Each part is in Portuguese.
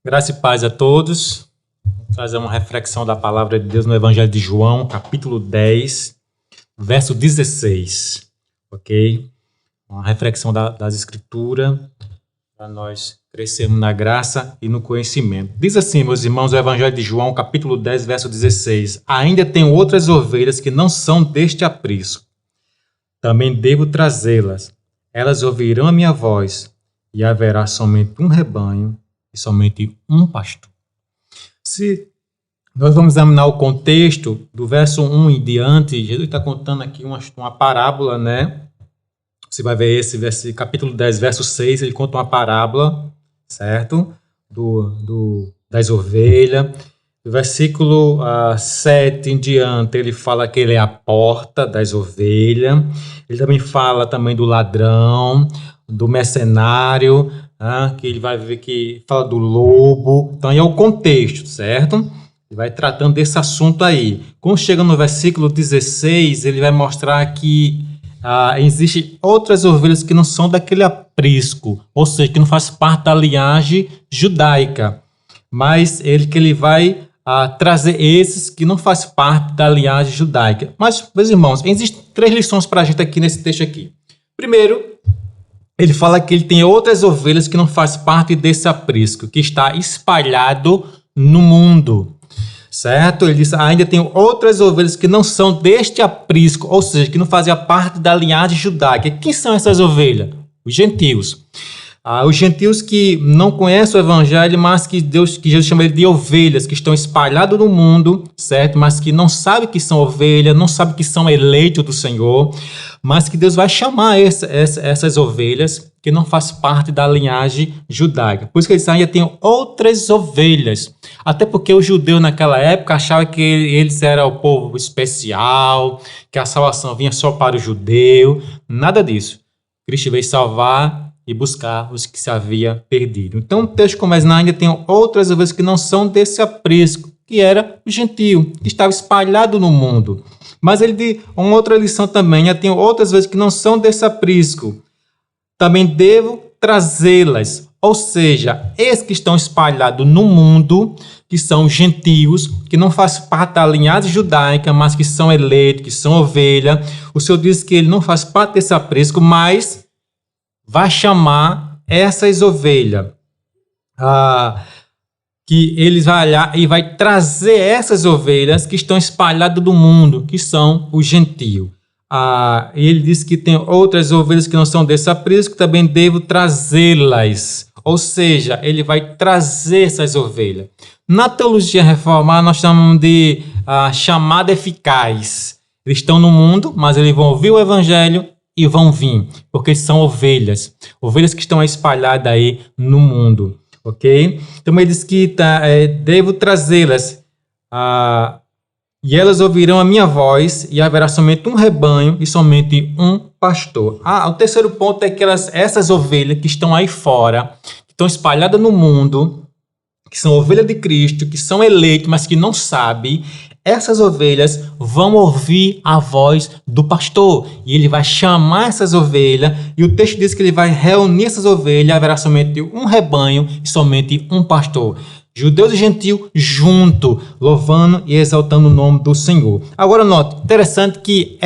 Graça e paz a todos. Vou trazer uma reflexão da palavra de Deus no Evangelho de João, capítulo 10, verso 16. Ok? Uma reflexão das Escrituras para nós crescermos na graça e no conhecimento. Diz assim, meus irmãos, o Evangelho de João, capítulo 10, verso 16. Ainda tenho outras ovelhas que não são deste aprisco. Também devo trazê-las. Elas ouvirão a minha voz e haverá somente um rebanho e somente um pastor. Se nós vamos examinar o contexto do verso 1 em diante, Jesus está contando aqui uma parábola, né? Você vai ver esse capítulo 10, verso 6, ele conta uma parábola, certo? Das ovelhas. Do versículo 7 em diante, ele fala que ele é a porta das ovelhas. Ele também fala do ladrão, do mercenário, que ele vai ver que fala do lobo. Então, aí é o contexto, certo? Ele vai tratando desse assunto aí. Quando chega no versículo 16, ele vai mostrar que existem outras ovelhas que não são daquele aprisco, ou seja, que não faz parte da linhagem judaica. Mas ele vai trazer esses que não faz parte da linhagem judaica. Mas, meus irmãos, existem 3 lições para a gente aqui nesse texto aqui. Primeiro, ele fala que ele tem outras ovelhas que não faz parte desse aprisco, que está espalhado no mundo, certo? Ele diz, ainda tem outras ovelhas que não são deste aprisco, ou seja, que não fazem parte da linhagem judaica. Quem são essas ovelhas? Os gentios. Os gentios que não conhecem o evangelho, mas que Jesus chama ele de ovelhas, que estão espalhados no mundo, certo? Mas que não sabem que são ovelhas, não sabem que são eleitos do Senhor, mas que Deus vai chamar essas ovelhas que não fazem parte da linhagem judaica. Por isso que ele diz, ainda tem outras ovelhas. Até porque os judeus naquela época achavam que eles eram o povo especial, que a salvação vinha só para o judeu. Nada disso. Cristo veio salvar e buscar os que se havia perdido. Então o texto começa, ainda tem outras ovelhas que não são desse aprisco, que era o gentio, que estava espalhado no mundo. Mas ele diz uma outra lição também, ainda tem outras ovelhas que não são desse aprisco. Também devo trazê-las, ou seja, esses que estão espalhados no mundo, que são gentios, que não fazem parte da linhagem judaica, mas que são eleitos, que são ovelha. O Senhor diz que ele não faz parte desse aprisco, mas vai chamar essas ovelhas, que eles vai olhar e vai trazer essas ovelhas que estão espalhadas no mundo, que são os gentios. Ele diz que tem outras ovelhas que não são desse aprisco, também devo trazê-las. Ou seja, ele vai trazer essas ovelhas. Na teologia reformada, nós chamamos de chamada eficaz. Eles estão no mundo, mas eles vão ouvir o evangelho e vão vir, porque são ovelhas que estão espalhadas aí no mundo, ok? Então ele diz que devo trazê-las, e elas ouvirão a minha voz, e haverá somente um rebanho e somente um pastor. O terceiro ponto é que essas ovelhas que estão aí fora, que estão espalhadas no mundo, que são ovelhas de Cristo, que são eleitos, mas que não sabem, essas ovelhas vão ouvir a voz do pastor. E ele vai chamar essas ovelhas. E o texto diz que ele vai reunir essas ovelhas. Haverá somente um rebanho e somente um pastor. Judeus e gentios junto, louvando e exaltando o nome do Senhor. Agora note, interessante que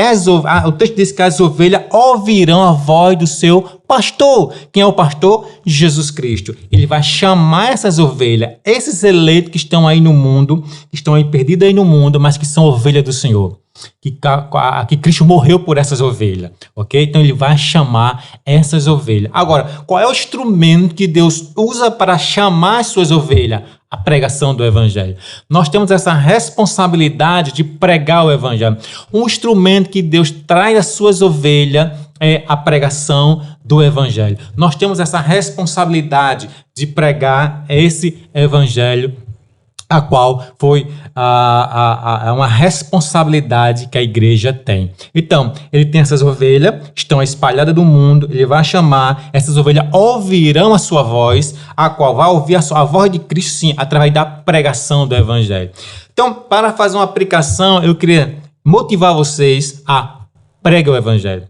o texto diz que as ovelhas ouvirão a voz do seu pastor. Quem é o pastor? Jesus Cristo. Ele vai chamar essas ovelhas, esses eleitos que estão aí no mundo, que estão aí perdidos aí no mundo, mas que são ovelhas do Senhor. Que Cristo morreu por essas ovelhas, ok? Então ele vai chamar essas ovelhas. Agora, qual é o instrumento que Deus usa para chamar as suas ovelhas? A pregação do evangelho. Nós temos essa responsabilidade de pregar o evangelho. Um instrumento que Deus traz às suas ovelhas é a pregação do evangelho. Nós temos essa responsabilidade de pregar esse evangelho, a qual foi uma responsabilidade que a igreja tem. Então, ele tem essas ovelhas, estão espalhadas no mundo, ele vai chamar, essas ovelhas ouvirão a sua voz, a qual vai ouvir a voz de Cristo, sim, através da pregação do evangelho. Então, para fazer uma aplicação, eu queria motivar vocês a Prega o evangelho.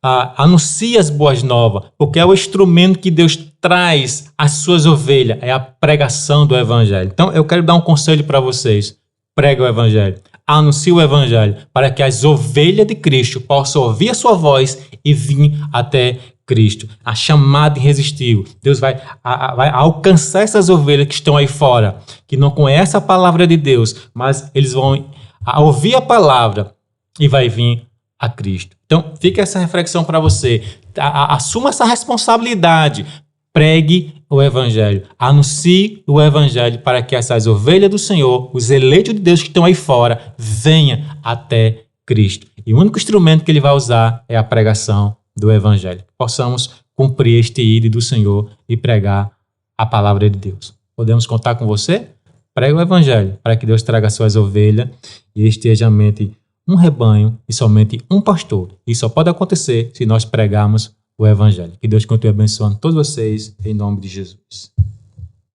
Anuncie as boas novas, porque é o instrumento que Deus traz às suas ovelhas, é a pregação do evangelho. Então, eu quero dar um conselho para vocês. Prega o evangelho. Anuncie o evangelho, para que as ovelhas de Cristo possam ouvir a sua voz e vir até Cristo. A chamada irresistível. Deus vai alcançar essas ovelhas que estão aí fora, que não conhecem a palavra de Deus, mas eles vão ouvir a palavra e vai vir a Cristo. Então, fica essa reflexão para você. Assuma essa responsabilidade. Pregue o evangelho. Anuncie o evangelho para que essas ovelhas do Senhor, os eleitos de Deus que estão aí fora, venham até Cristo. E o único instrumento que ele vai usar é a pregação do evangelho. Possamos cumprir este ídolo do Senhor e pregar a palavra de Deus. Podemos contar com você? Pregue o evangelho para que Deus traga as suas ovelhas e esteja mente um rebanho e somente um pastor. Isso só pode acontecer se nós pregarmos o evangelho. Que Deus continue abençoando todos vocês em nome de Jesus.